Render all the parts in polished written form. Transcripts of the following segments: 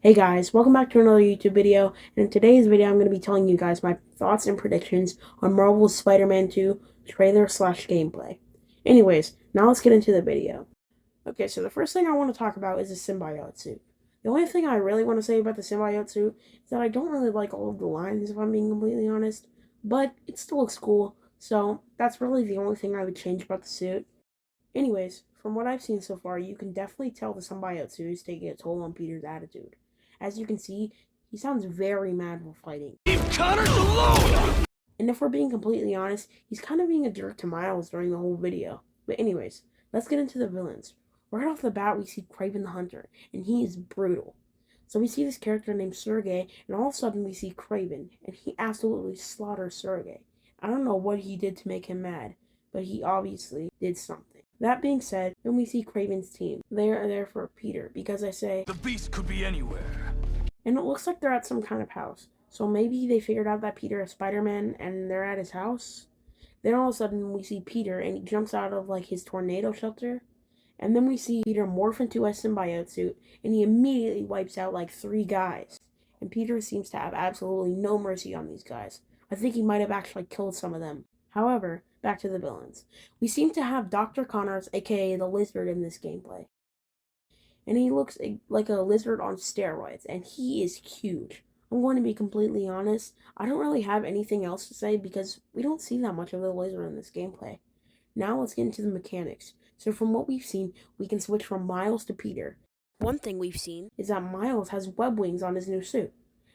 Hey guys, welcome back to another YouTube video, and in today's video I'm going to be telling you guys my thoughts and predictions on Marvel's Spider-Man 2 trailer slash gameplay. Anyways, now let's get into the video. Okay, so the first thing I want to talk about is the symbiote suit. The only thing I really want to say about the symbiote suit is that I don't really like all of the lines, if I'm being completely honest, but it still looks cool, so that's really the only thing I would change about the suit. Anyways, from what I've seen so far, you can definitely tell the symbiote suit is taking a toll on Peter's attitude. As you can see, he sounds very mad while fighting. Leave Connors alone! And if we're being completely honest, he's kind of being a jerk to Miles during the whole video. But anyways, let's get into the villains. Right off the bat, we see Kraven the Hunter, and he is brutal. So we see this character named Sergey, and all of a sudden we see Kraven, and he absolutely slaughters Sergey. I don't know what he did to make him mad, but he obviously did something. That being said, then we see Kraven's team. They are there for Peter, because I say, The beast could be anywhere. and it looks like they're at some kind of house. So maybe they figured out that Peter is Spider-Man and they're at his house. Then all of a sudden we see Peter and he jumps out of like his tornado shelter. And then we see Peter morph into a symbiote suit and he immediately wipes out like 3 guys. And Peter seems to have absolutely no mercy on these guys. I think he might have actually killed some of them. However, back to the villains. We seem to have Dr. Connors, aka the Lizard, in this gameplay. And he looks like a lizard on steroids, and he is huge. I'm going to be completely honest, I don't really have anything else to say because we don't see that much of the lizard in this gameplay. Now let's get into the mechanics. So from what we've seen, we can switch from Miles to Peter. One thing we've seen is that Miles has web wings on his new suit.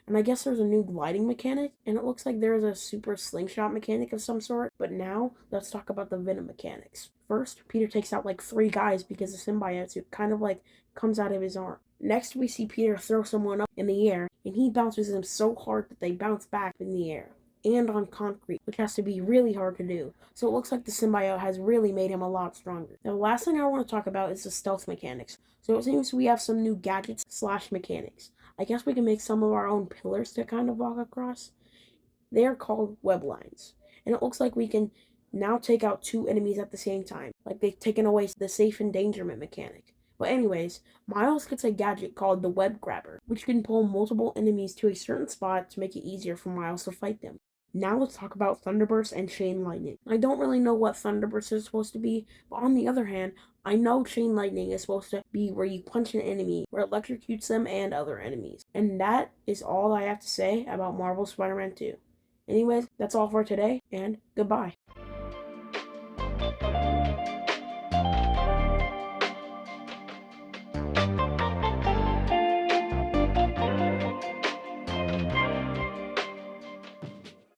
And I guess there's a new gliding mechanic, and it looks like there's a super slingshot mechanic of some sort. But now, let's talk about the venom mechanics. First, Peter takes out like 3 guys because the symbiote suit kind of like comes out of his arm. Next, we see Peter throw someone up in the air, and he bounces them so hard that they bounce back in the air. And on concrete, which has to be really hard to do. So it looks like the symbiote has really made him a lot stronger. Now, the last thing I want to talk about is the stealth mechanics. So it seems we have some new gadgets slash mechanics. I guess we can make some of our own pillars to kind of walk across. They are called web lines. And it looks like we can now take out 2 enemies at the same time. Like they've taken away the safe endangerment mechanic. But anyways, Miles gets a gadget called the Web Grabber, which can pull multiple enemies to a certain spot to make it easier for Miles to fight them. Now let's talk about Thunderburst and Chain Lightning. I don't really know what Thunderburst is supposed to be, but on the other hand, I know Chain Lightning is supposed to be where you punch an enemy, where it electrocutes them and other enemies. And that is all I have to say about Marvel Spider-Man 2. Anyways, that's all for today, and goodbye.